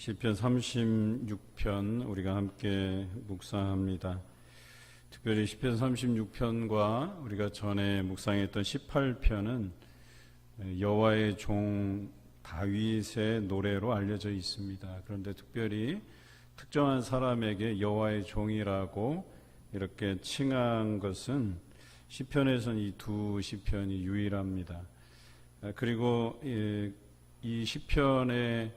시편 36편 우리가 함께 묵상합니다. 특별히 시편 36편과 우리가 전에 묵상했던 18편은 여호와의 종 다윗의 노래로 알려져 있습니다. 그런데 특별히 특정한 사람에게 여호와의 종이라고 이렇게 칭한 것은 시편에서는 이 두 시편이 유일합니다. 그리고 이 시편의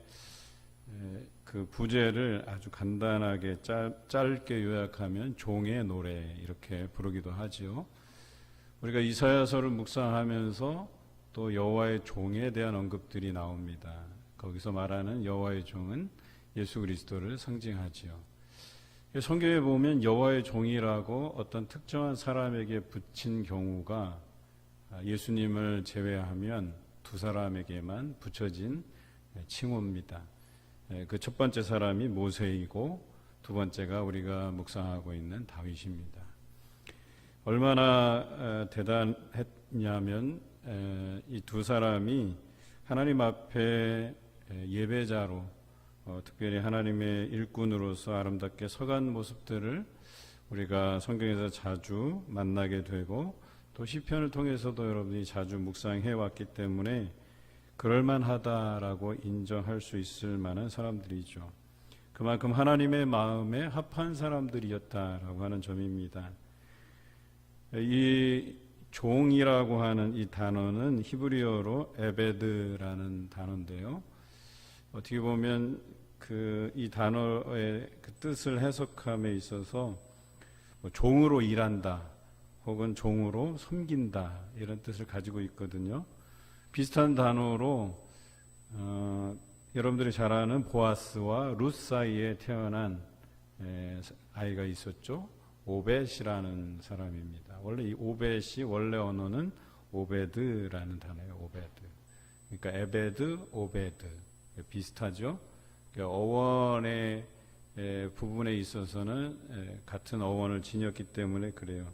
그 부제를 아주 간단하게 짧게 요약하면 종의 노래 이렇게 부르기도 하지요. 우리가 이사야서를 묵상하면서 또 여호와의 종에 대한 언급들이 나옵니다. 거기서 말하는 여호와의 종은 예수 그리스도를 상징하지요. 성경에 보면 여호와의 종이라고 어떤 특정한 사람에게 붙인 경우가 예수님을 제외하면 두 사람에게만 붙여진 칭호입니다. 그 첫 번째 사람이 모세이고 두 번째가 우리가 묵상하고 있는 다윗입니다. 얼마나 대단했냐면 이 두 사람이 하나님 앞에 예배자로 특별히 하나님의 일꾼으로서 아름답게 서간 모습들을 우리가 성경에서 자주 만나게 되고 또 시편을 통해서도 여러분이 자주 묵상해 왔기 때문에 그럴만하다라고 인정할 수 있을 만한 사람들이죠. 그만큼 하나님의 마음에 합한 사람들이었다라고 하는 점입니다. 이 종이라고 하는 이 단어는 히브리어로 에베드라는 단어인데요. 어떻게 보면 이 단어의 그 뜻을 해석함에 있어서 종으로 일한다 혹은 종으로 섬긴다 이런 뜻을 가지고 있거든요. 비슷한 단어로 여러분들이 잘 아는 보아스와 룻 사이에 태어난 아이가 있었죠. 오벳이라는 사람입니다. 원래 이 오벳이 원래 언어는 오베드라는 단어예요. 오베드. 그러니까 에베드, 오베드 비슷하죠. 그러니까 어원의 부분에 있어서는 같은 어원을 지녔기 때문에 그래요.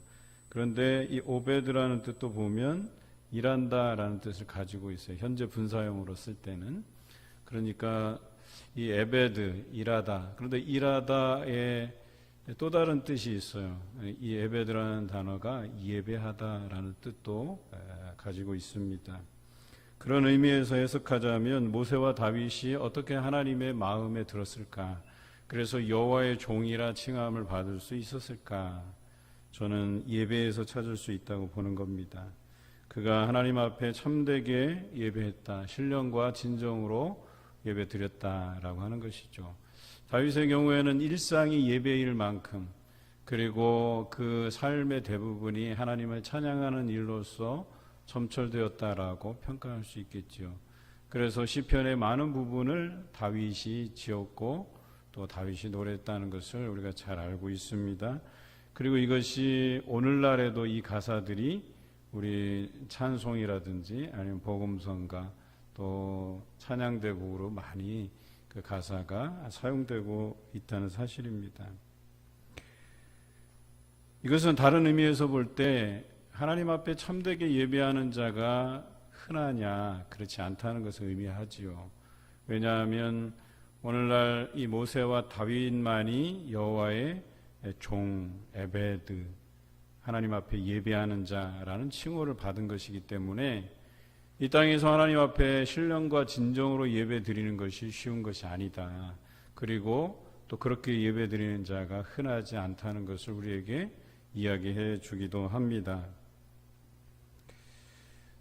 그런데 이 오베드라는 뜻도 보면 일한다라는 뜻을 가지고 있어요. 현재 분사형으로 쓸 때는. 그러니까 이 에베드, 일하다. 그런데 일하다에 또 다른 뜻이 있어요. 이 에베드라는 단어가 예배하다라는 뜻도 가지고 있습니다. 그런 의미에서 해석하자면 모세와 다윗이 어떻게 하나님의 마음에 들었을까? 그래서 여호와의 종이라 칭함을 받을 수 있었을까? 저는 예배에서 찾을 수 있다고 보는 겁니다. 그가 하나님 앞에 참되게 예배했다. 신령과 진정으로 예배드렸다라고 하는 것이죠. 다윗의 경우에는 일상이 예배일 만큼 그리고 그 삶의 대부분이 하나님을 찬양하는 일로서 점철되었다라고 평가할 수 있겠죠. 그래서 시편의 많은 부분을 다윗이 지었고 또 다윗이 노래했다는 것을 우리가 잘 알고 있습니다. 그리고 이것이 오늘날에도 이 가사들이 우리 찬송이라든지 아니면 복음성가 또 찬양대곡으로 많이 그 가사가 사용되고 있다는 사실입니다. 이것은 다른 의미에서 볼 때 하나님 앞에 참되게 예배하는 자가 흔하냐 그렇지 않다는 것을 의미하지요. 왜냐하면 오늘날 이 모세와 다윗만이 여호와의 종 에베드 하나님 앞에 예배하는 자라는 칭호를 받은 것이기 때문에 이 땅에서 하나님 앞에 신령과 진정으로 예배 드리는 것이 쉬운 것이 아니다. 그리고 또 그렇게 예배 드리는 자가 흔하지 않다는 것을 우리에게 이야기해 주기도 합니다.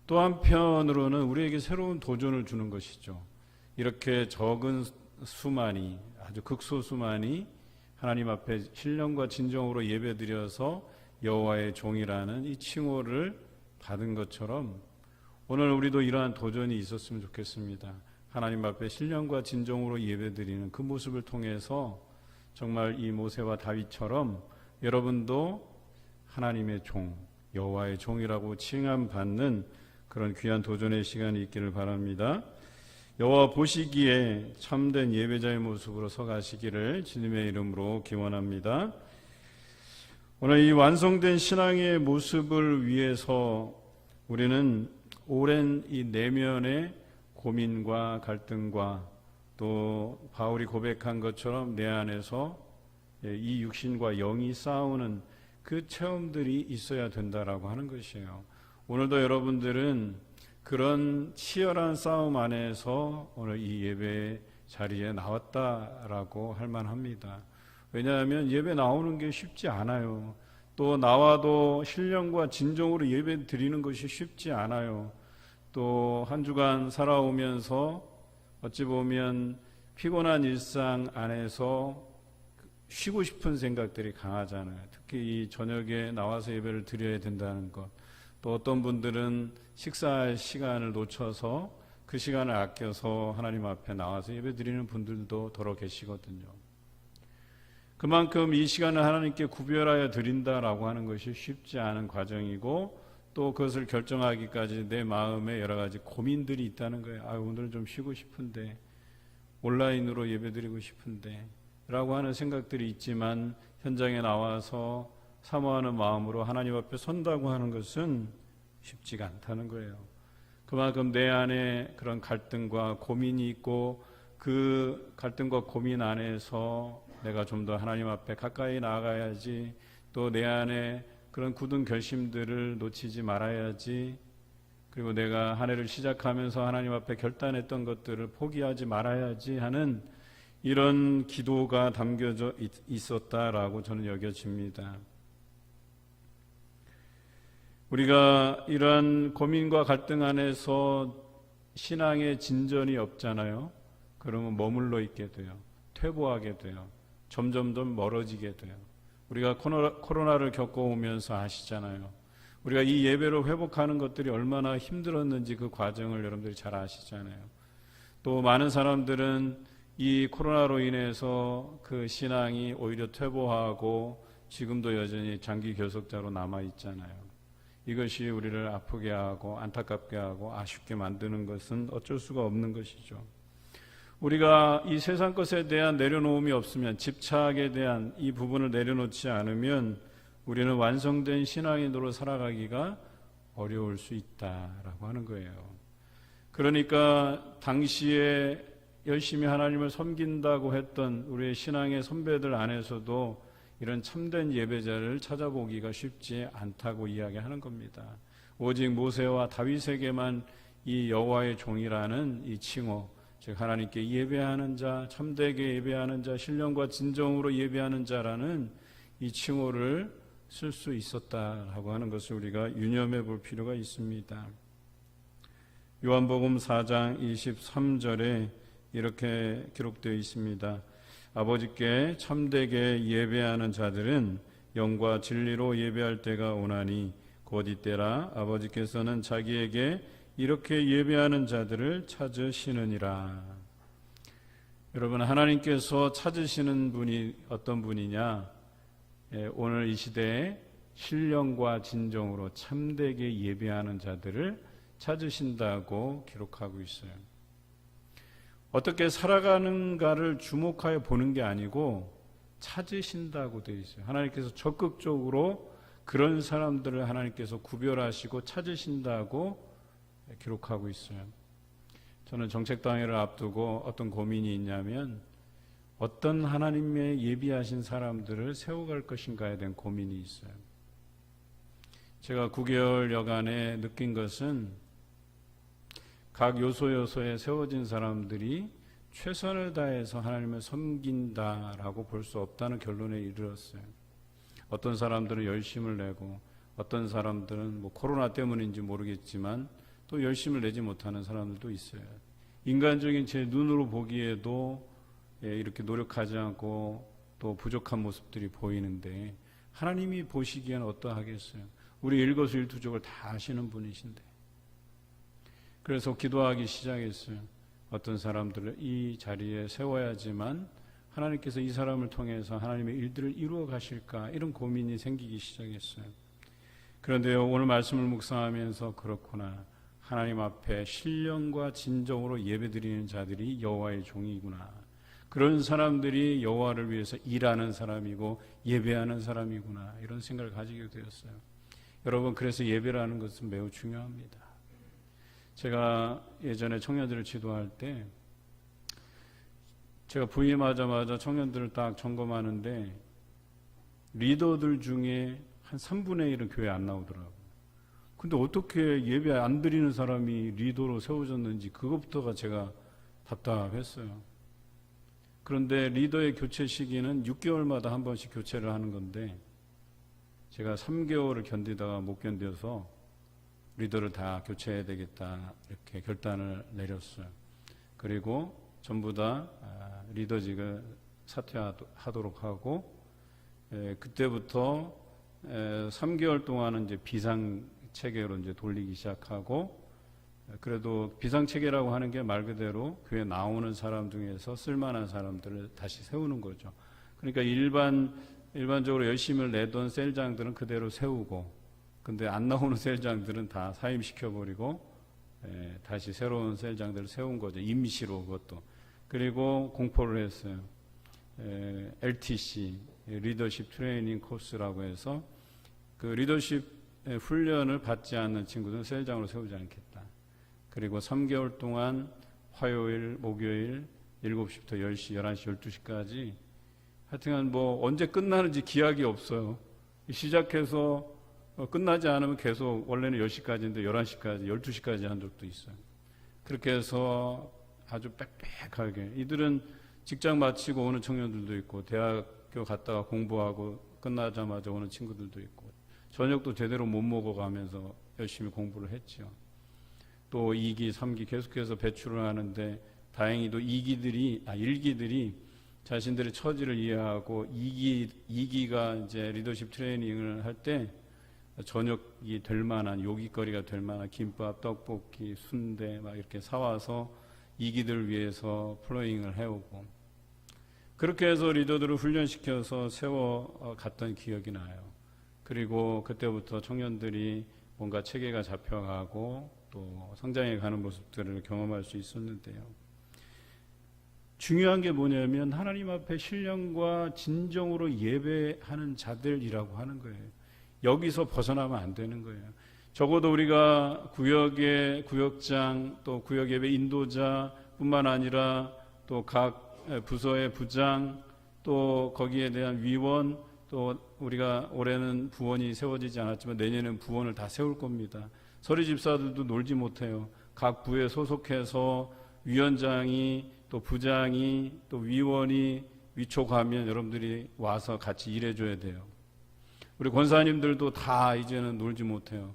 또 한편으로는 우리에게 새로운 도전을 주는 것이죠. 이렇게 적은 수만이 아주 극소수만이 하나님 앞에 신령과 진정으로 예배 드려서 여호와의 종이라는 이 칭호를 받은 것처럼 오늘 우리도 이러한 도전이 있었으면 좋겠습니다. 하나님 앞에 신령과 진정으로 예배드리는 그 모습을 통해서 정말 이 모세와 다윗처럼 여러분도 하나님의 종, 여호와의 종이라고 칭함받는 그런 귀한 도전의 시간이 있기를 바랍니다. 여호와 보시기에 참된 예배자의 모습으로 서가시기를 주님의 이름으로 기원합니다. 오늘 이 완성된 신앙의 모습을 위해서 우리는 오랜 이 내면의 고민과 갈등과 또 바울이 고백한 것처럼 내 안에서 이 육신과 영이 싸우는 그 체험들이 있어야 된다라고 하는 것이에요. 오늘도 여러분들은 그런 치열한 싸움 안에서 오늘 이 예배 자리에 나왔다라고 할 만합니다. 왜냐하면 예배 나오는 게 쉽지 않아요. 또 나와도 신령과 진정으로 예배 드리는 것이 쉽지 않아요. 또 한 주간 살아오면서 어찌 보면 피곤한 일상 안에서 쉬고 싶은 생각들이 강하잖아요. 특히 이 저녁에 나와서 예배를 드려야 된다는 것. 또 어떤 분들은 식사할 시간을 놓쳐서 그 시간을 아껴서 하나님 앞에 나와서 예배 드리는 분들도 더러 계시거든요. 그만큼 이 시간을 하나님께 구별하여 드린다라고 하는 것이 쉽지 않은 과정이고 또 그것을 결정하기까지 내 마음에 여러 가지 고민들이 있다는 거예요. 오늘은 좀 쉬고 싶은데, 온라인으로 예배드리고 싶은데 라고 하는 생각들이 있지만 현장에 나와서 사모하는 마음으로 하나님 앞에 선다고 하는 것은 쉽지가 않다는 거예요. 그만큼 내 안에 그런 갈등과 고민이 있고 그 갈등과 고민 안에서 내가 좀 더 하나님 앞에 가까이 나아가야지, 또 내 안에 그런 굳은 결심들을 놓치지 말아야지, 그리고 내가 한 해를 시작하면서 하나님 앞에 결단했던 것들을 포기하지 말아야지 하는 이런 기도가 담겨져 있었다라고 저는 여겨집니다. 우리가 이러한 고민과 갈등 안에서 신앙의 진전이 없잖아요. 그러면 머물러 있게 돼요. 퇴보하게 돼요. 점점 더 멀어지게 돼요. 우리가 코로나를 겪어오면서 아시잖아요. 우리가 이 예배로 회복하는 것들이 얼마나 힘들었는지 그 과정을 여러분들이 잘 아시잖아요. 또 많은 사람들은 이 코로나로 인해서 그 신앙이 오히려 퇴보하고 지금도 여전히 장기 결석자로 남아있잖아요. 이것이 우리를 아프게 하고 안타깝게 하고 아쉽게 만드는 것은 어쩔 수가 없는 것이죠. 우리가 이 세상 것에 대한 내려놓음이 없으면, 집착에 대한 이 부분을 내려놓지 않으면 우리는 완성된 신앙인으로 살아가기가 어려울 수 있다라고 하는 거예요. 그러니까 당시에 열심히 하나님을 섬긴다고 했던 우리의 신앙의 선배들 안에서도 이런 참된 예배자를 찾아보기가 쉽지 않다고 이야기하는 겁니다. 오직 모세와 다윗에게만 이 여호와의 종이라는 이 칭호, 즉 하나님께 예배하는 자, 참되게 예배하는 자, 신령과 진정으로 예배하는 자라는 이 칭호를 쓸 수 있었다라고 하는 것을 우리가 유념해 볼 필요가 있습니다. 요한복음 4장 23절에 이렇게 기록되어 있습니다. 아버지께 참되게 예배하는 자들은 영과 진리로 예배할 때가 오나니 곧 이때라 아버지께서는 자기에게 이렇게 예배하는 자들을 찾으시느니라. 여러분, 하나님께서 찾으시는 분이 어떤 분이냐? 오늘 이 시대에 신령과 진정으로 참되게 예배하는 자들을 찾으신다고 기록하고 있어요. 어떻게 살아가는가를 주목하여 보는 게 아니고 찾으신다고 되어 있어요. 하나님께서 적극적으로 그런 사람들을 하나님께서 구별하시고 찾으신다고 기록하고 있어요. 저는 정책당회를 앞두고 어떤 고민이 있냐면 어떤 하나님의 예비하신 사람들을 세워갈 것인가에 대한 고민이 있어요. 제가 9개월여간에 느낀 것은 각 요소요소에 세워진 사람들이 최선을 다해서 하나님을 섬긴다라고 볼 수 없다는 결론에 이르렀어요. 어떤 사람들은 열심을 내고 어떤 사람들은 코로나 때문인지 모르겠지만 또 열심을 내지 못하는 사람들도 있어요. 인간적인 제 눈으로 보기에도 이렇게 노력하지 않고 또 부족한 모습들이 보이는데 하나님이 보시기에는 어떠하겠어요? 우리 일거수일투족을 다 아시는 분이신데. 그래서 기도하기 시작했어요. 어떤 사람들을 이 자리에 세워야지만 하나님께서 이 사람을 통해서 하나님의 일들을 이루어 가실까, 이런 고민이 생기기 시작했어요. 그런데요, 오늘 말씀을 묵상하면서 그렇구나, 하나님 앞에 신령과 진정으로 예배드리는 자들이 여호와의 종이구나, 그런 사람들이 여호와를 위해서 일하는 사람이고 예배하는 사람이구나, 이런 생각을 가지게 되었어요. 여러분, 그래서 예배라는 것은 매우 중요합니다. 제가 예전에 청년들을 지도할 때 제가 부임하자마자 청년들을 딱 점검하는데 리더들 중에 한 3분의 1은 교회 안 나오더라고요. 근데 어떻게 예배 안 드리는 사람이 리더로 세워졌는지 그것부터가 제가 답답했어요. 그런데 리더의 교체 시기는 6개월마다 한 번씩 교체를 하는 건데 제가 3개월을 견디다가 못 견뎌서 리더를 다 교체해야 되겠다 이렇게 결단을 내렸어요. 그리고 전부 다 리더직을 사퇴하도록 하고 그때부터 3개월 동안은 이제 비상 체계로 이제 돌리기 시작하고 그래도 비상 체계라고 하는 게 말 그대로 교회 나오는 사람 중에서 쓸만한 사람들을 다시 세우는 거죠. 그러니까 일반적으로 열심을 내던 셀장들은 그대로 세우고 근데 안 나오는 셀장들은 다 사임시켜버리고 다시 새로운 셀장들을 세운 거죠. 임시로 그것도. 그리고 공포를 했어요. LTC, 리더십 트레이닝 코스라고 해서 그 리더십 훈련을 받지 않는 친구들은 셀장으로 세우지 않겠다. 그리고 3개월 동안 화요일, 목요일 7시부터 10시, 11시, 12시까지 하여튼 뭐 언제 끝나는지 기약이 없어요. 시작해서 끝나지 않으면 계속 원래는 10시까지인데 11시까지, 12시까지 한 적도 있어요. 그렇게 해서 아주 빽빽하게 이들은 직장 마치고 오는 청년들도 있고 대학교 갔다가 공부하고 끝나자마자 오는 친구들도 있고 저녁도 제대로 못 먹어가면서 열심히 공부를 했죠. 또 2기, 3기 계속해서 배출을 하는데 다행히도 1기들이 자신들의 처지를 이해하고 2기가 이제 리더십 트레이닝을 할 때 저녁이 될 만한 요깃거리가 될 만한 김밥, 떡볶이, 순대 막 이렇게 사와서 2기들 위해서 플로잉을 해오고 그렇게 해서 리더들을 훈련시켜서 세워갔던 기억이 나요. 그리고 그때부터 청년들이 뭔가 체계가 잡혀가고 또 성장해가는 모습들을 경험할 수 있었는데요. 중요한 게 뭐냐면 하나님 앞에 신령과 진정으로 예배하는 자들이라고 하는 거예요. 여기서 벗어나면 안 되는 거예요. 적어도 우리가 구역의 구역장 또 구역 예배 인도자 뿐만 아니라 또 각 부서의 부장 또 거기에 대한 위원 또 우리가 올해는 부원이 세워지지 않았지만 내년에는 부원을 다 세울 겁니다. 서리 집사들도 놀지 못해요. 각 부에 소속해서 위원장이 또 부장이 또 위원이 위촉하면 여러분들이 와서 같이 일해줘야 돼요. 우리 권사님들도 다 이제는 놀지 못해요.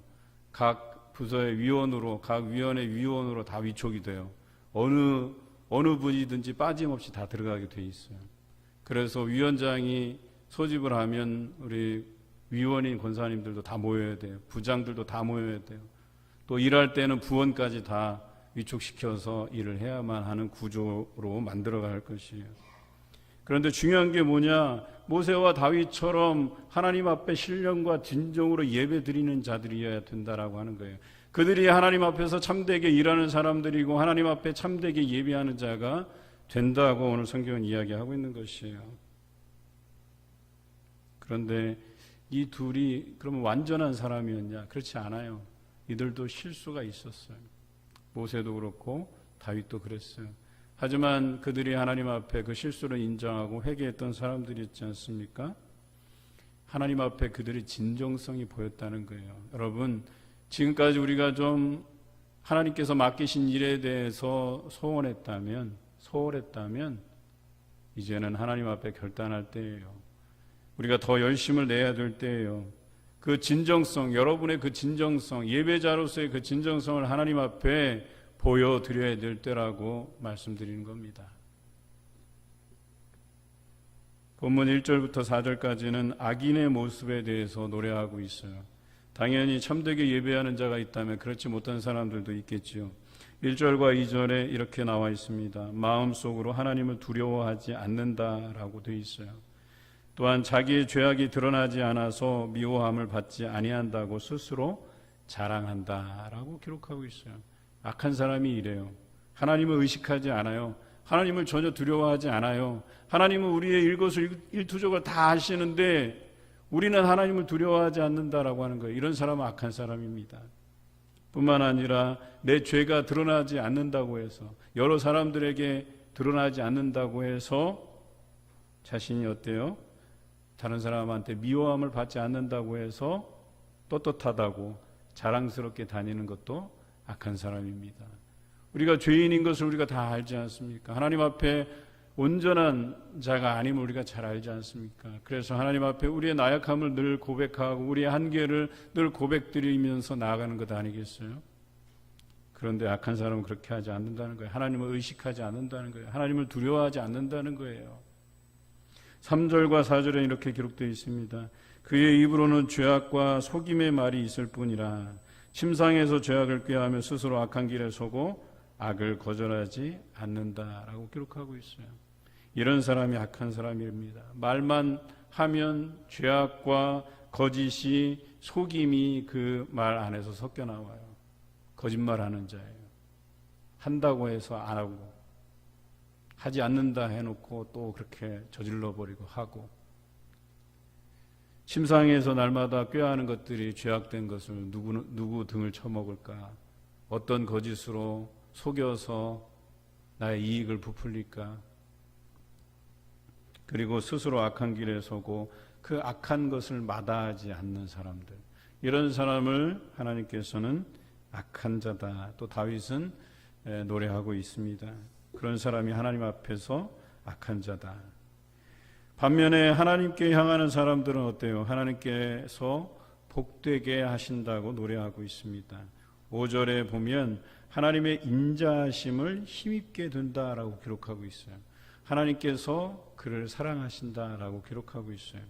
각 부서의 위원으로 각 위원회 위원으로 다 위촉이 돼요. 어느 분이든지 빠짐없이 다 들어가게 돼 있어요. 그래서 위원장이 소집을 하면 우리 위원인 권사님들도 다 모여야 돼요. 부장들도 다 모여야 돼요. 또 일할 때는 부원까지 다 위촉시켜서 일을 해야만 하는 구조로 만들어갈 것이에요. 그런데 중요한 게 뭐냐? 모세와 다윗처럼 하나님 앞에 신령과 진정으로 예배 드리는 자들이어야 된다라고 하는 거예요. 그들이 하나님 앞에서 참되게 일하는 사람들이고 하나님 앞에 참되게 예배하는 자가 된다고 오늘 성경은 이야기하고 있는 것이에요. 그런데 이 둘이 그러면 완전한 사람이었냐? 그렇지 않아요. 이들도 실수가 있었어요. 모세도 그렇고 다윗도 그랬어요. 하지만 그들이 하나님 앞에 그 실수를 인정하고 회개했던 사람들이 있지 않습니까? 하나님 앞에 그들의 진정성이 보였다는 거예요. 여러분, 지금까지 우리가 좀 하나님께서 맡기신 일에 대해서 소홀했다면 이제는 하나님 앞에 결단할 때예요. 우리가 더 열심을 내야 될 때예요. 그 진정성, 여러분의 그 진정성, 예배자로서의 그 진정성을 하나님 앞에 보여드려야 될 때라고 말씀드리는 겁니다. 본문 1절부터 4절까지는 악인의 모습에 대해서 노래하고 있어요. 당연히 참되게 예배하는 자가 있다면 그렇지 못한 사람들도 있겠지요. 1절과 2절에 이렇게 나와 있습니다. 마음속으로 하나님을 두려워하지 않는다라고 되어 있어요. 또한 자기의 죄악이 드러나지 않아서 미워함을 받지 아니한다고 스스로 자랑한다라고 기록하고 있어요. 악한 사람이 이래요. 하나님을 의식하지 않아요. 하나님을 전혀 두려워하지 않아요. 하나님은 우리의 일거수일투족을 다 하시는데 우리는 하나님을 두려워하지 않는다라고 하는 거예요. 이런 사람은 악한 사람입니다. 뿐만 아니라 내 죄가 드러나지 않는다고 해서 여러 사람들에게 드러나지 않는다고 해서 자신이 어때요? 다른 사람한테 미워함을 받지 않는다고 해서 떳떳하다고 자랑스럽게 다니는 것도 악한 사람입니다. 우리가 죄인인 것을 우리가 다 알지 않습니까? 하나님 앞에 온전한 자가 아님을 우리가 잘 알지 않습니까? 그래서 하나님 앞에 우리의 나약함을 늘 고백하고 우리의 한계를 늘 고백드리면서 나아가는 것 아니겠어요? 그런데 악한 사람은 그렇게 하지 않는다는 거예요. 하나님을 의식하지 않는다는 거예요. 하나님을 두려워하지 않는다는 거예요. 3절과 4절에 이렇게 기록되어 있습니다. 그의 입으로는 죄악과 속임의 말이 있을 뿐이라 침상에서 죄악을 꾀하며 스스로 악한 길에 서고 악을 거절하지 않는다라고 기록하고 있어요. 이런 사람이 악한 사람입니다. 말만 하면 죄악과 거짓이 속임이 그 말 안에서 섞여 나와요. 거짓말하는 자예요. 한다고 해서 안 하고 하지 않는다 해놓고 또 그렇게 저질러 버리고 하고 침상에서 날마다 꾀하는 것들이 죄악된 것을 누구 등을 쳐먹을까? 어떤 거짓으로 속여서 나의 이익을 부풀릴까? 그리고 스스로 악한 길에 서고 그 악한 것을 마다하지 않는 사람들, 이런 사람을 하나님께서는 악한 자다. 또 다윗은 노래하고 있습니다. 그런 사람이 하나님 앞에서 악한 자다. 반면에 하나님께 향하는 사람들은 어때요? 하나님께서 복되게 하신다고 노래하고 있습니다. 5절에 보면 하나님의 인자하심을 힘입게 된다라고 기록하고 있어요. 하나님께서 그를 사랑하신다라고 기록하고 있어요.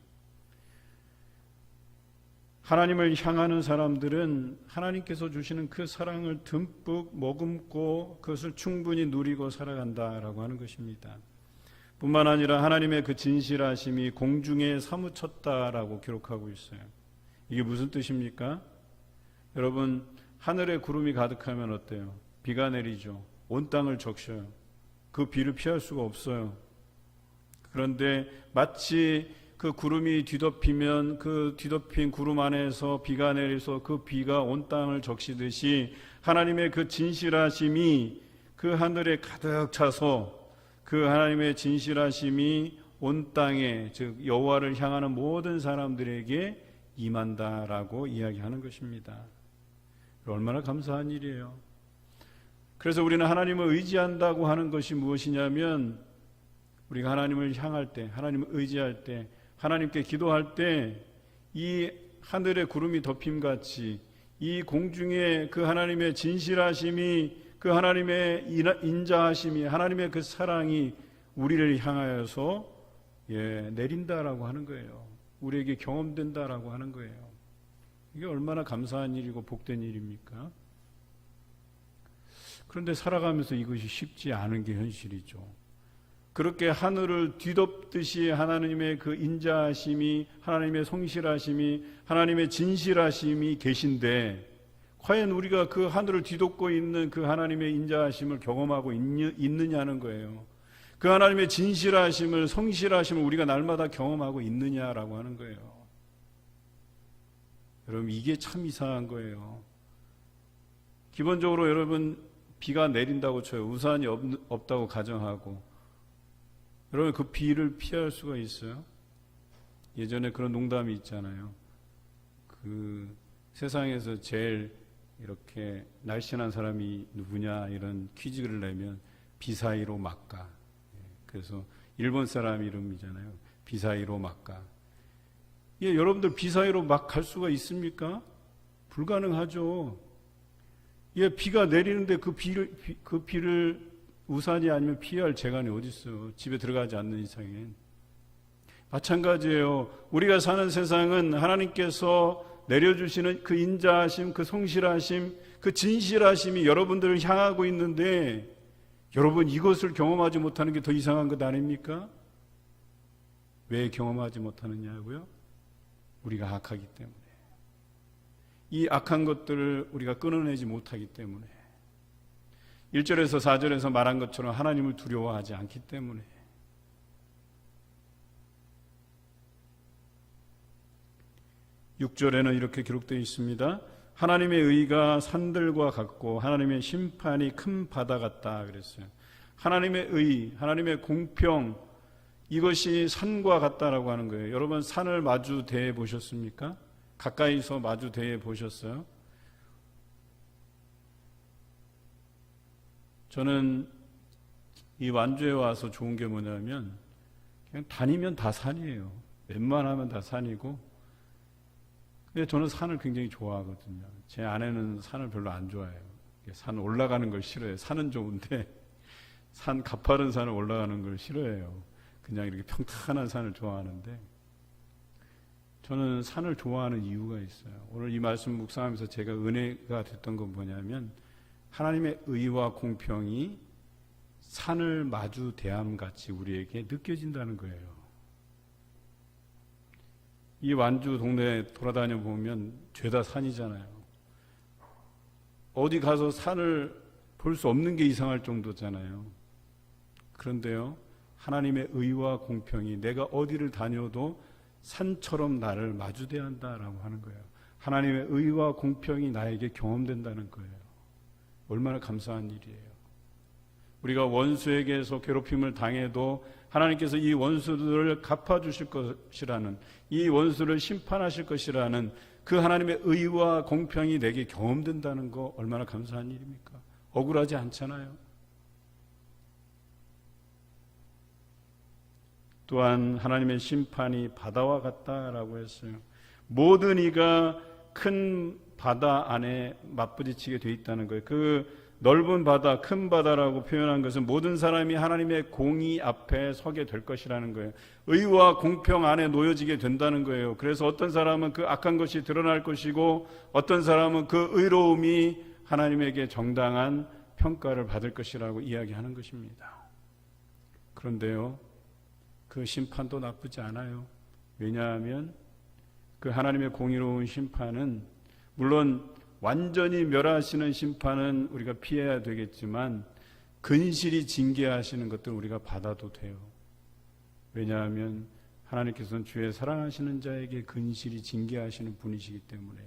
하나님을 향하는 사람들은 하나님께서 주시는 그 사랑을 듬뿍 머금고 그것을 충분히 누리고 살아간다라고 하는 것입니다. 뿐만 아니라 하나님의 그 진실하심이 공중에 사무쳤다라고 기록하고 있어요. 이게 무슨 뜻입니까? 여러분, 하늘에 구름이 가득하면 어때요? 비가 내리죠. 온 땅을 적셔요. 그 비를 피할 수가 없어요. 그런데 마치 그 구름이 뒤덮이면 그 뒤덮인 구름 안에서 비가 내려서 그 비가 온 땅을 적시듯이 하나님의 그 진실하심이 그 하늘에 가득 차서 그 하나님의 진실하심이 온 땅에, 즉 여호와를 향하는 모든 사람들에게 임한다라고 이야기하는 것입니다. 얼마나 감사한 일이에요. 그래서 우리는 하나님을 의지한다고 하는 것이 무엇이냐면 우리가 하나님을 향할 때, 하나님을 의지할 때, 하나님께 기도할 때 이 하늘의 구름이 덮임같이 이 공중에 그 하나님의 진실하심이, 그 하나님의 인자하심이, 하나님의 그 사랑이 우리를 향하여서 내린다라고 하는 거예요. 우리에게 경험된다라고 하는 거예요. 이게 얼마나 감사한 일이고 복된 일입니까? 그런데 살아가면서 이것이 쉽지 않은 게 현실이죠. 그렇게 하늘을 뒤덮듯이 하나님의 그 인자하심이, 하나님의 성실하심이, 하나님의 진실하심이 계신데 과연 우리가 그 하늘을 뒤덮고 있는 그 하나님의 인자하심을 경험하고 있느냐는 거예요. 그 하나님의 진실하심을, 성실하심을 우리가 날마다 경험하고 있느냐라고 하는 거예요. 여러분, 이게 참 이상한 거예요. 기본적으로 여러분, 비가 내린다고 쳐요. 우산이 없다고 가정하고 여러분, 그 비를 피할 수가 있어요? 예전에 그런 농담이 있잖아요. 그 세상에서 제일 이렇게 날씬한 사람이 누구냐 이런 퀴즈를 내면 비사이로 막가. 그래서 일본 사람 이름이잖아요. 비사이로 막가. 여러분들 비사이로 막 갈 수가 있습니까? 불가능하죠. 비가 내리는데 그 비를 우산이 아니면 피할 재간이 어디 있어요? 집에 들어가지 않는 이상엔. 마찬가지예요. 우리가 사는 세상은 하나님께서 내려주시는 그 인자하심, 그 성실하심, 그 진실하심이 여러분들을 향하고 있는데 여러분 이것을 경험하지 못하는 게 더 이상한 것 아닙니까? 왜 경험하지 못하느냐고요? 우리가 악하기 때문에. 이 악한 것들을 우리가 끊어내지 못하기 때문에. 1절에서 4절에서 말한 것처럼 하나님을 두려워하지 않기 때문에. (6절에는) 이렇게 기록되어 있습니다. 하나님의 의가 산들과 같고 하나님의 심판이 큰 바다 같다 그랬어요. 하나님의 의, 하나님의 공평, 이것이 산과 같다라고 하는 거예요. 여러분 산을 마주 대해 보셨습니까? 가까이서 마주 대해 보셨어요? 저는 이 완주에 와서 좋은 게 뭐냐면 그냥 다니면 다 산이에요. 웬만하면 다 산이고. 근데 저는 산을 굉장히 좋아하거든요. 제 아내는 산을 별로 안 좋아해요. 산 올라가는 걸 싫어해요. 산은 좋은데 산 가파른 산을 올라가는 걸 싫어해요. 그냥 이렇게 평탄한 산을 좋아하는데 저는 산을 좋아하는 이유가 있어요. 오늘 이 말씀 묵상하면서 제가 은혜가 됐던 건 뭐냐면 하나님의 의와 공평이 산을 마주 대함같이 우리에게 느껴진다는 거예요. 이 완주 동네에 돌아다녀 보면 죄다 산이잖아요. 어디 가서 산을 볼 수 없는 게 이상할 정도잖아요. 그런데요, 하나님의 의와 공평이 내가 어디를 다녀도 산처럼 나를 마주 대한다라고 하는 거예요. 하나님의 의와 공평이 나에게 경험된다는 거예요. 얼마나 감사한 일이에요. 우리가 원수에게서 괴롭힘을 당해도 하나님께서 이 원수들을 갚아주실 것이라는, 이 원수를 심판하실 것이라는 그 하나님의 의와 공평이 내게 경험된다는 거 얼마나 감사한 일입니까? 억울하지 않잖아요. 또한 하나님의 심판이 바다와 같다라고 했어요. 모든 이가 큰 바다 안에 맞부딪히게 돼 있다는 거예요. 그 넓은 바다, 큰 바다라고 표현한 것은 모든 사람이 하나님의 공의 앞에 서게 될 것이라는 거예요. 의와 공평 안에 놓여지게 된다는 거예요. 그래서 어떤 사람은 그 악한 것이 드러날 것이고 어떤 사람은 그 의로움이 하나님에게 정당한 평가를 받을 것이라고 이야기하는 것입니다. 그런데요, 그 심판도 나쁘지 않아요. 왜냐하면 그 하나님의 공의로운 심판은 물론 완전히 멸하시는 심판은 우리가 피해야 되겠지만 근실이 징계하시는 것들 우리가 받아도 돼요. 왜냐하면 하나님께서는 주의 사랑하시는 자에게 근실이 징계하시는 분이시기 때문에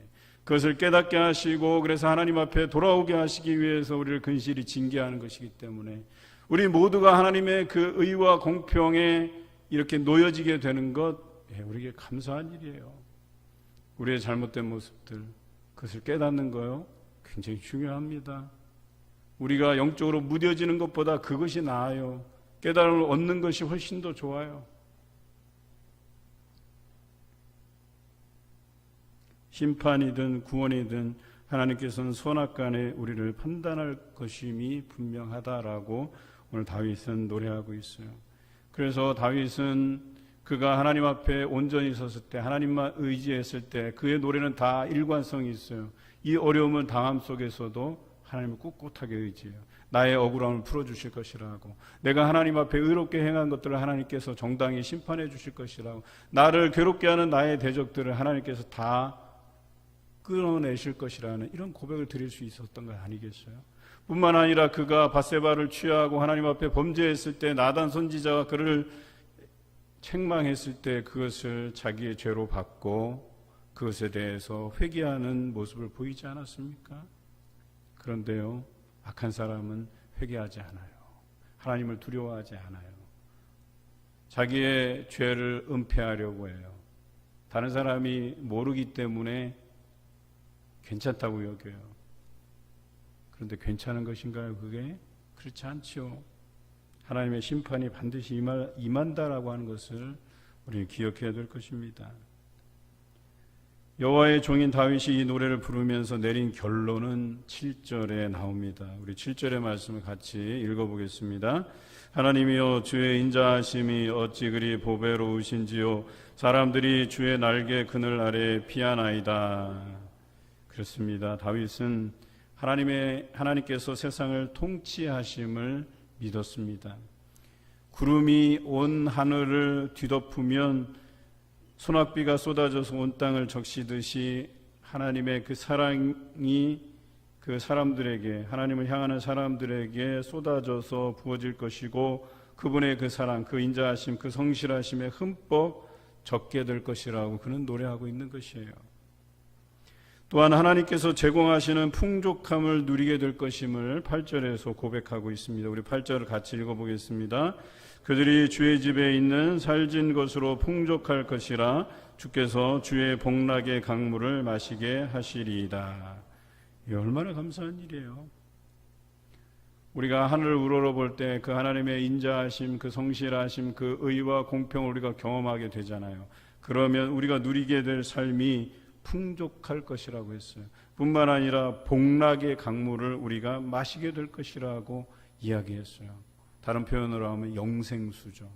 그것을 깨닫게 하시고 그래서 하나님 앞에 돌아오게 하시기 위해서 우리를 근실이 징계하는 것이기 때문에 우리 모두가 하나님의 그 의와 공평에 이렇게 놓여지게 되는 것 우리에게 감사한 일이에요. 우리의 잘못된 모습들 그것을 깨닫는 거요 굉장히 중요합니다. 우리가 영적으로 무뎌지는 것보다 그것이 나아요. 깨달음을 얻는 것이 훨씬 더 좋아요. 심판이든 구원이든 하나님께서는 선악간에 우리를 판단할 것임이 분명하다라고 오늘 다윗은 노래하고 있어요. 그래서 다윗은 그가 하나님 앞에 온전히 섰을 때 하나님만 의지했을 때 그의 노래는 다 일관성이 있어요. 이 어려움을 당함 속에서도 하나님을 꿋꿋하게 의지해요. 나의 억울함을 풀어주실 것이라고, 내가 하나님 앞에 의롭게 행한 것들을 하나님께서 정당히 심판해 주실 것이라고, 나를 괴롭게 하는 나의 대적들을 하나님께서 다 끊어내실 것이라는 이런 고백을 드릴 수 있었던 것 아니겠어요? 뿐만 아니라 그가 밧세바를 취하고 하나님 앞에 범죄했을 때 나단 선지자가 그를 책망했을 때 그것을 자기의 죄로 받고 그것에 대해서 회개하는 모습을 보이지 않았습니까? 그런데요, 악한 사람은 회개하지 않아요. 하나님을 두려워하지 않아요. 자기의 죄를 은폐하려고 해요. 다른 사람이 모르기 때문에 괜찮다고 여겨요. 그런데 괜찮은 것인가요? 그게? 그렇지 않지요. 하나님의 심판이 반드시 임한다라고 하는 것을 우리는 기억해야 될 것입니다. 여호와의 종인 다윗이 이 노래를 부르면서 내린 결론은 7절에 나옵니다. 우리 7절의 말씀을 같이 읽어보겠습니다. 하나님이여 주의 인자하심이 어찌 그리 보배로우신지요 사람들이 주의 날개 그늘 아래 피하나이다. 그렇습니다. 다윗은 하나님께서 세상을 통치하심을 믿었습니다. 구름이 온 하늘을 뒤덮으면 소낙비가 쏟아져서 온 땅을 적시듯이 하나님의 그 사랑이 그 사람들에게, 하나님을 향하는 사람들에게 쏟아져서 부어질 것이고 그분의 그 사랑, 그 인자하심, 그 성실하심에 흠뻑 적게 될 것이라고 그는 노래하고 있는 것이에요. 또한 하나님께서 제공하시는 풍족함을 누리게 될 것임을 8절에서 고백하고 있습니다. 우리 8절을 같이 읽어보겠습니다. 그들이 주의 집에 있는 살진 것으로 풍족할 것이라 주께서 주의 복락의 강물을 마시게 하시리이다. 이 얼마나 감사한 일이에요. 우리가 하늘을 우러러볼 때 그 하나님의 인자하심, 그 성실하심, 그 의와 공평을 우리가 경험하게 되잖아요. 그러면 우리가 누리게 될 삶이 풍족할 것이라고 했어요. 뿐만 아니라 복락의 강물을 우리가 마시게 될 것이라고 이야기했어요. 다른 표현으로 하면 영생수죠.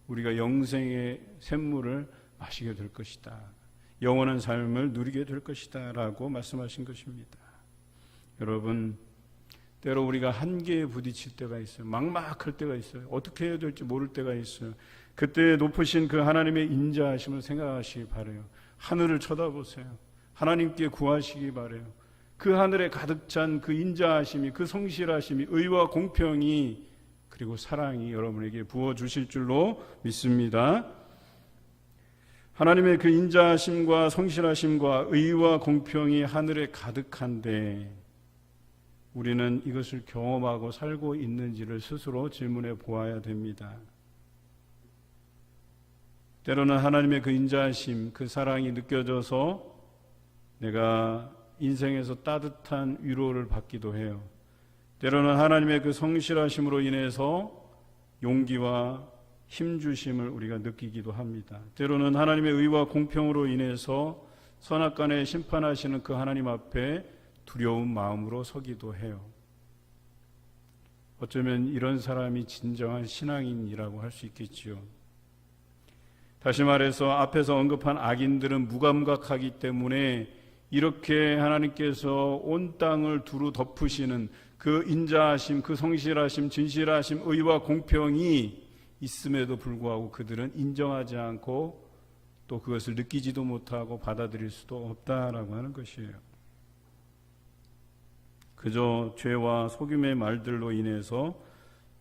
우리가 영생의 샘물을 마시게 될 것이다. 영원한 삶을 누리게 될 것이다 라고 말씀하신 것입니다. 여러분, 때로 우리가 한계에 부딪힐 때가 있어요. 막막할 때가 있어요. 어떻게 해야 될지 모를 때가 있어요. 그때 높으신 그 하나님의 인자하심을 생각하시기 바라요. 하늘을 쳐다보세요. 하나님께 구하시기 바라요. 그 하늘에 가득 찬 그 인자하심이, 그 성실하심이, 의와 공평이, 그리고 사랑이 여러분에게 부어주실 줄로 믿습니다. 하나님의 그 인자하심과 성실하심과 의와 공평이 하늘에 가득한데 우리는 이것을 경험하고 살고 있는지를 스스로 질문해 보아야 됩니다. 때로는 하나님의 그 인자하심, 그 사랑이 느껴져서 내가 인생에서 따뜻한 위로를 받기도 해요. 때로는 하나님의 그 성실하심으로 인해서 용기와 힘주심을 우리가 느끼기도 합니다. 때로는 하나님의 의와 공평으로 인해서 선악간에 심판하시는 그 하나님 앞에 두려운 마음으로 서기도 해요. 어쩌면 이런 사람이 진정한 신앙인이라고 할 수 있겠지요. 다시 말해서 앞에서 언급한 악인들은 무감각하기 때문에 이렇게 하나님께서 온 땅을 두루 덮으시는 그 인자하심, 그 성실하심, 진실하심, 의와 공평이 있음에도 불구하고 그들은 인정하지 않고 또 그것을 느끼지도 못하고 받아들일 수도 없다라고 하는 것이에요. 그저 죄와 속임의 말들로 인해서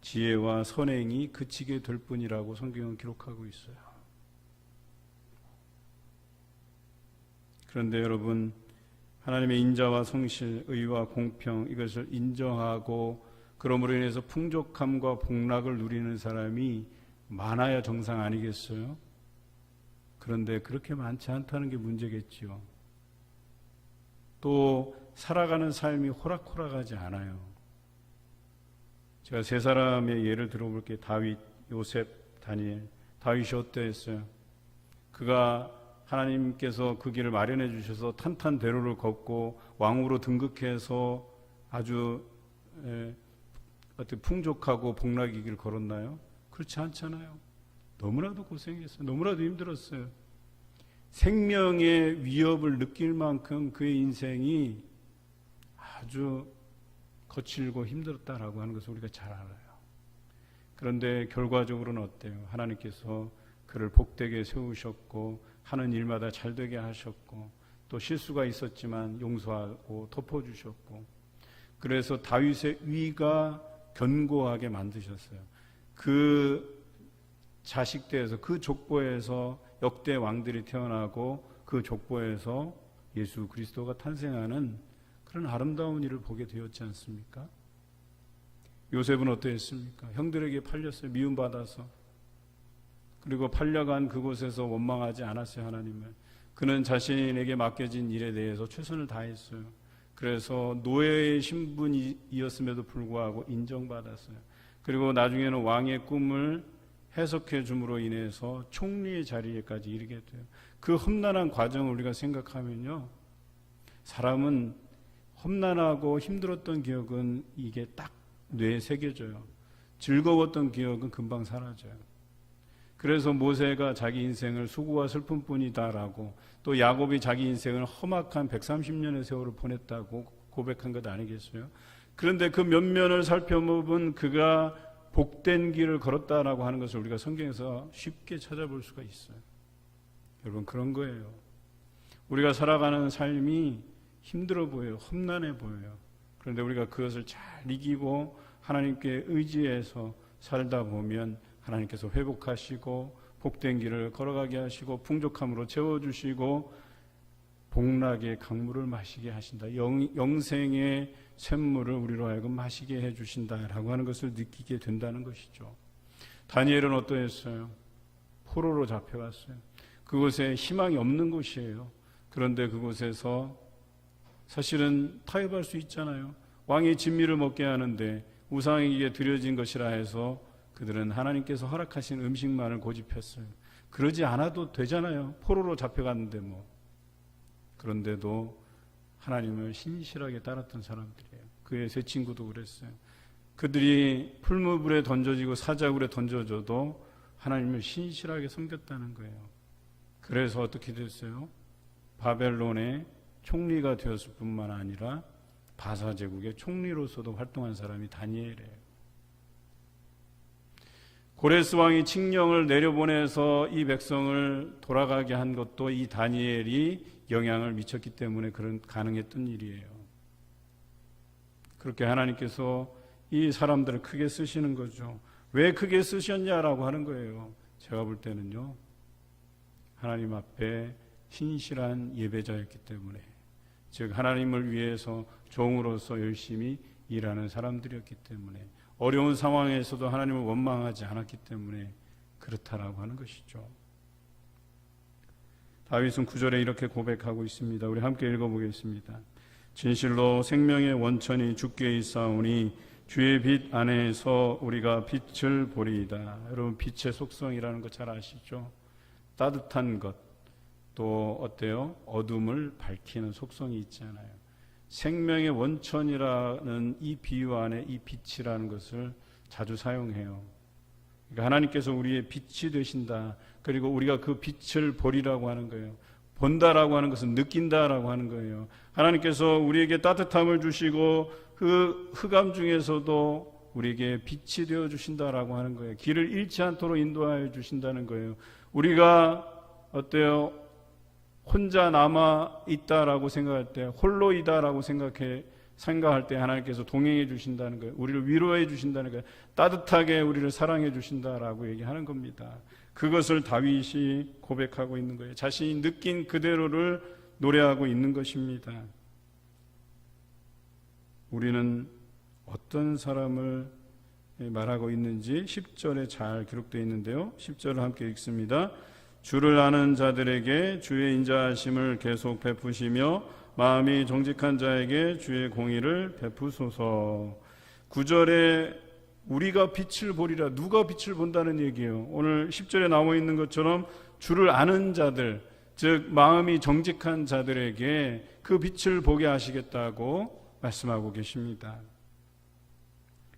지혜와 선행이 그치게 될 뿐이라고 성경은 기록하고 있어요. 그런데 여러분, 하나님의 인자와 성실, 의와 공평 이것을 인정하고 그러므로 인해서 풍족함과 복락을 누리는 사람이 많아야 정상 아니겠어요? 그런데 그렇게 많지 않다는 게 문제겠지요. 또 살아가는 삶이 호락호락하지 않아요. 제가 세 사람의 예를 들어볼게요. 다윗, 요셉, 다니엘. 다윗이 어땠어요? 그가 하나님께서 그 길을 마련해 주셔서 탄탄대로를 걷고 왕으로 등극해서 아주 풍족하고 복락의 길을 걸었나요? 그렇지 않잖아요. 너무나도 고생했어요. 너무나도 힘들었어요. 생명의 위협을 느낄 만큼 그의 인생이 아주 거칠고 힘들었다라고 하는 것을 우리가 잘 알아요. 그런데 결과적으로는 어때요? 하나님께서 그를 복되게 세우셨고 하는 일마다 잘되게 하셨고 또 실수가 있었지만 용서하고 덮어주셨고 그래서 다윗의 위가 견고하게 만드셨어요. 그 자식대에서 그 족보에서 역대 왕들이 태어나고 그 족보에서 예수 그리스도가 탄생하는 그런 아름다운 일을 보게 되었지 않습니까? 요셉은 어떠했습니까? 형들에게 팔렸어요. 미움받아서. 그리고 팔려간 그곳에서 원망하지 않았어요. 하나님을. 그는 자신에게 맡겨진 일에 대해서 최선을 다했어요. 그래서 노예의 신분이었음에도 불구하고 인정받았어요. 그리고 나중에는 왕의 꿈을 해석해 줌으로 인해서 총리의 자리에까지 이르게 돼요. 그 험난한 과정을 우리가 생각하면요, 사람은 험난하고 힘들었던 기억은 이게 딱 뇌에 새겨져요. 즐거웠던 기억은 금방 사라져요. 그래서 모세가 자기 인생을 수고와 슬픔뿐이다라고, 또 야곱이 자기 인생을 험악한 130년의 세월을 보냈다고 고백한 것 아니겠어요? 그런데 그 면면을 살펴보면 그가 복된 길을 걸었다라고 하는 것을 우리가 성경에서 쉽게 찾아볼 수가 있어요. 여러분, 그런 거예요. 우리가 살아가는 삶이 힘들어 보여요. 험난해 보여요. 그런데 우리가 그것을 잘 이기고 하나님께 의지해서 살다 보면 하나님께서 회복하시고 복된 길을 걸어가게 하시고 풍족함으로 채워주시고 복락의 강물을 마시게 하신다. 영생의 샘물을 우리로 하여금 마시게 해주신다라고 하는 것을 느끼게 된다는 것이죠. 다니엘은 어떠했어요? 포로로 잡혀갔어요. 그곳에 희망이 없는 곳이에요. 그런데 그곳에서 사실은 타협할 수 있잖아요. 왕이 진미를 먹게 하는데 우상에게 드려진 것이라 해서 그들은 하나님께서 허락하신 음식만을 고집했어요. 그러지 않아도 되잖아요. 포로로 잡혀갔는데 뭐. 그런데도 하나님을 신실하게 따랐던 사람들이에요. 그의 세 친구도 그랬어요. 그들이 풀무불에 던져지고 사자굴에 던져져도 하나님을 신실하게 섬겼다는 거예요. 그래서 어떻게 됐어요? 바벨론의 총리가 되었을 뿐만 아니라 바사 제국의 총리로서도 활동한 사람이 다니엘이에요. 고레스 왕이 칙령을 내려보내서 이 백성을 돌아가게 한 것도 이 다니엘이 영향을 미쳤기 때문에 그런 가능했던 일이에요. 그렇게 하나님께서 이 사람들을 크게 쓰시는 거죠. 왜 크게 쓰셨냐라고 하는 거예요. 제가 볼 때는요, 하나님 앞에 신실한 예배자였기 때문에, 즉 하나님을 위해서 종으로서 열심히 일하는 사람들이었기 때문에, 어려운 상황에서도 하나님을 원망하지 않았기 때문에 그렇다라고 하는 것이죠. 다윗은 9절에 이렇게 고백하고 있습니다. 우리 함께 읽어보겠습니다. 진실로 생명의 원천이 주께 있사오니 주의 빛 안에서 우리가 빛을 보리이다. 여러분, 빛의 속성이라는 거 잘 아시죠? 따뜻한 것, 또 어때요? 어둠을 밝히는 속성이 있잖아요. 생명의 원천이라는 이 비유 안에 이 빛이라는 것을 자주 사용해요. 그러니까 하나님께서 우리의 빛이 되신다. 그리고 우리가 그 빛을 보리라고 하는 거예요. 본다라고 하는 것은 느낀다라고 하는 거예요. 하나님께서 우리에게 따뜻함을 주시고 그 흑암 중에서도 우리에게 빛이 되어 주신다라고 하는 거예요. 길을 잃지 않도록 인도하여 주신다는 거예요. 우리가 어때요? 혼자 남아 있다라고 생각할 때, 홀로이다라고 생각할 때 하나님께서 동행해 주신다는 거예요. 우리를 위로해 주신다는 거예요. 따뜻하게 우리를 사랑해 주신다라고 얘기하는 겁니다. 그것을 다윗이 고백하고 있는 거예요. 자신이 느낀 그대로를 노래하고 있는 것입니다. 우리는 어떤 사람을 말하고 있는지 10절에 잘 기록되어 있는데요. 10절을 함께 읽습니다. 주를 아는 자들에게 주의 인자하심을 계속 베푸시며 마음이 정직한 자에게 주의 공의를 베푸소서. 9절에 우리가 빛을 보리라. 누가 빛을 본다는 얘기예요. 오늘 10절에 나와 있는 것처럼 주를 아는 자들, 즉 마음이 정직한 자들에게 그 빛을 보게 하시겠다고 말씀하고 계십니다.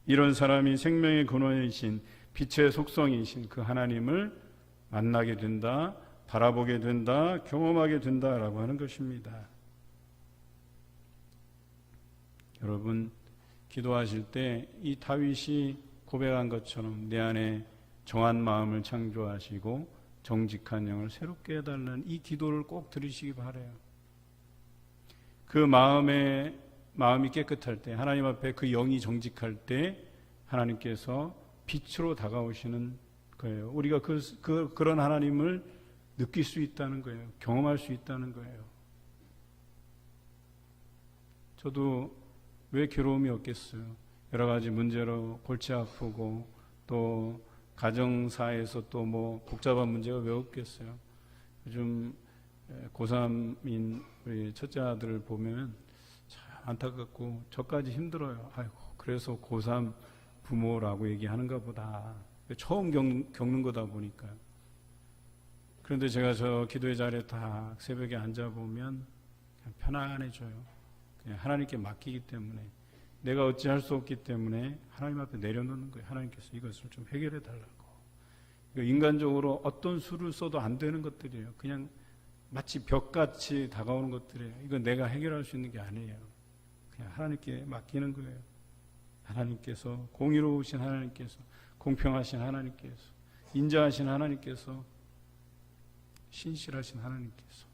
이런 사람이 생명의 근원이신 빛의 속성이신 그 하나님을 만나게 된다, 바라보게 된다, 경험하게 된다라고 하는 것입니다. 여러분, 기도하실 때 이 다윗이 고백한 것처럼 내 안에 정한 마음을 창조하시고 정직한 영을 새롭게 해달라는 이 기도를 꼭 드리시기 바라요. 그 마음이 깨끗할 때, 하나님 앞에 그 영이 정직할 때 하나님께서 빛으로 다가오시는 거예요. 우리가 그런 하나님을 느낄 수 있다는 거예요. 경험할 수 있다는 거예요. 저도 왜 괴로움이 없겠어요? 여러 가지 문제로 골치 아프고 또 가정사에서 또 뭐 복잡한 문제가 왜 없겠어요? 요즘 고3인 우리 첫째 아들을 보면 참 안타깝고 저까지 힘들어요. 아이고, 그래서 고3 부모라고 얘기하는가 보다. 처음 겪는 거다 보니까요. 그런데 제가 저 기도의 자리에 딱 새벽에 앉아보면 그냥 편안해져요. 그냥 하나님께 맡기기 때문에, 내가 어찌할 수 없기 때문에 하나님 앞에 내려놓는 거예요. 하나님께서 이것을 좀 해결해 달라고. 인간적으로 어떤 수를 써도 안 되는 것들이에요. 그냥 마치 벽같이 다가오는 것들이에요. 이건 내가 해결할 수 있는 게 아니에요. 그냥 하나님께 맡기는 거예요. 하나님께서, 공의로우신 하나님께서, 공평하신 하나님께서, 인자하신 하나님께서, 신실하신 하나님께서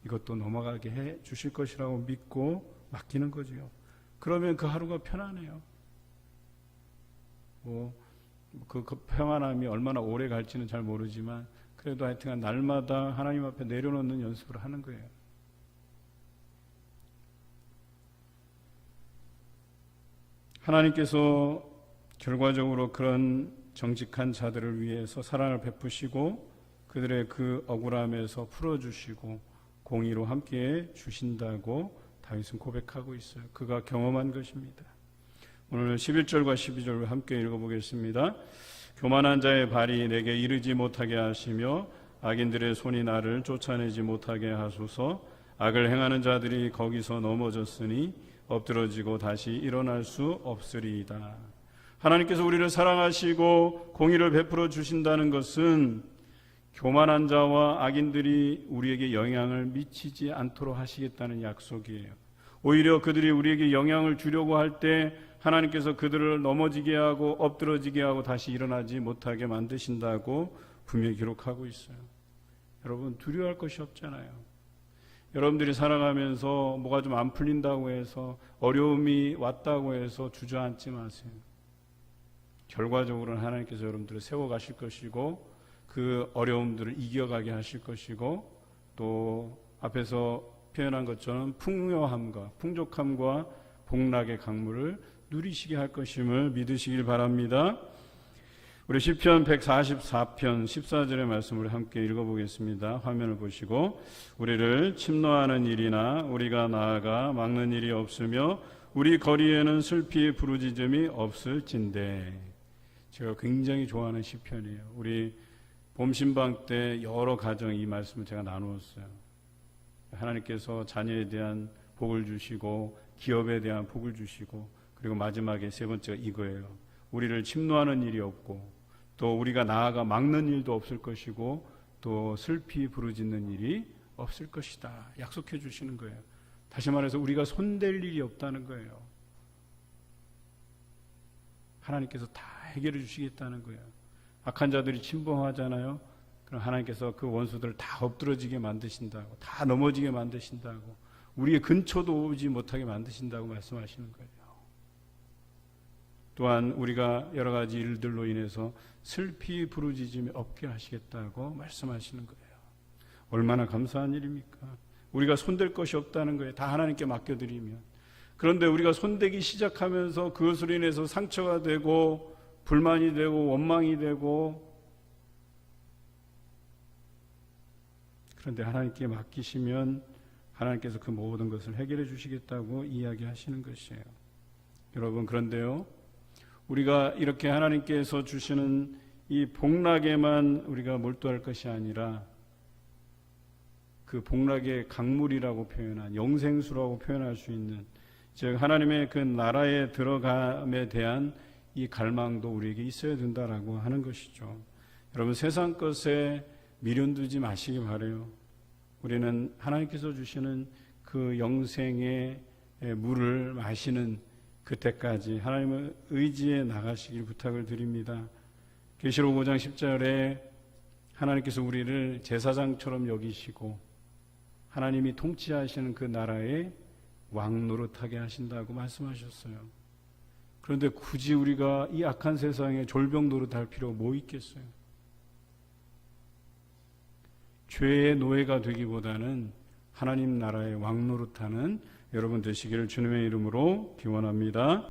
이것도 넘어가게 해 주실 것이라고 믿고 맡기는 거죠. 그러면 그 하루가 편안해요. 그 평안함이 얼마나 오래 갈지는 잘 모르지만 그래도 하여튼 날마다 하나님 앞에 내려놓는 연습을 하는 거예요. 하나님께서 결과적으로 그런 정직한 자들을 위해서 사랑을 베푸시고 그들의 그 억울함에서 풀어주시고 공의로 함께해 주신다고 다윗은 고백하고 있어요. 그가 경험한 것입니다. 오늘 11절과 12절 함께 읽어보겠습니다. 교만한 자의 발이 내게 이르지 못하게 하시며 악인들의 손이 나를 쫓아내지 못하게 하소서. 악을 행하는 자들이 거기서 넘어졌으니 엎드러지고 다시 일어날 수 없으리이다. 하나님께서 우리를 사랑하시고 공의를 베풀어 주신다는 것은 교만한 자와 악인들이 우리에게 영향을 미치지 않도록 하시겠다는 약속이에요. 오히려 그들이 우리에게 영향을 주려고 할 때 하나님께서 그들을 넘어지게 하고 엎드러지게 하고 다시 일어나지 못하게 만드신다고 분명히 기록하고 있어요. 여러분, 두려워할 것이 없잖아요. 여러분들이 살아가면서 뭐가 좀 안 풀린다고 해서, 어려움이 왔다고 해서 주저앉지 마세요. 결과적으로는 하나님께서 여러분들을 세워가실 것이고 그 어려움들을 이겨가게 하실 것이고, 또 앞에서 표현한 것처럼 풍요함과 풍족함과 복락의 강물을 누리시게 할 것임을 믿으시길 바랍니다. 우리 시편 144편 14절의 말씀을 함께 읽어보겠습니다. 화면을 보시고, 우리를 침노하는 일이나 우리가 나아가 막는 일이 없으며 우리 거리에는 슬피 부르짖음이 없을진대. 제가 굉장히 좋아하는 시편이에요. 우리 봄신방 때 여러 가정 이 말씀을 제가 나누었어요. 하나님께서 자녀에 대한 복을 주시고 기업에 대한 복을 주시고, 그리고 마지막에 세 번째가 이거예요. 우리를 침노하는 일이 없고 또 우리가 나아가 막는 일도 없을 것이고 또 슬피 부르짖는 일이 없을 것이다. 약속해 주시는 거예요. 다시 말해서 우리가 손댈 일이 없다는 거예요. 하나님께서 다 해결해 주시겠다는 거예요. 악한 자들이 침범하잖아요. 그럼 하나님께서 그 원수들을 다 엎드러지게 만드신다고, 다 넘어지게 만드신다고, 우리의 근처도 오지 못하게 만드신다고 말씀하시는 거예요. 또한 우리가 여러 가지 일들로 인해서 슬피 부르짖음이 없게 하시겠다고 말씀하시는 거예요. 얼마나 감사한 일입니까? 우리가 손댈 것이 없다는 거예요. 다 하나님께 맡겨드리면. 그런데 우리가 손대기 시작하면서 그것으로 인해서 상처가 되고 불만이 되고 원망이 되고, 그런데 하나님께 맡기시면 하나님께서 그 모든 것을 해결해 주시겠다고 이야기하시는 것이에요. 여러분, 그런데요, 우리가 이렇게 하나님께서 주시는 이 복락에만 우리가 몰두할 것이 아니라 그 복락의 강물이라고 표현한, 영생수라고 표현할 수 있는, 즉 하나님의 그 나라에 들어감에 대한 이 갈망도 우리에게 있어야 된다라고 하는 것이죠. 여러분, 세상 것에 미련두지 마시기 바라요. 우리는 하나님께서 주시는 그 영생의 물을 마시는 그때까지 하나님의 의지에 나가시길 부탁을 드립니다. 계시록 5장 10절에 하나님께서 우리를 제사장처럼 여기시고 하나님이 통치하시는 그 나라의 왕 노릇하게 하신다고 말씀하셨어요. 그런데 굳이 우리가 이 악한 세상에 졸병 노릇할 필요가 뭐 있겠어요? 죄의 노예가 되기보다는 하나님 나라의 왕 노릇하는 여러분 되시기를 주님의 이름으로 기원합니다.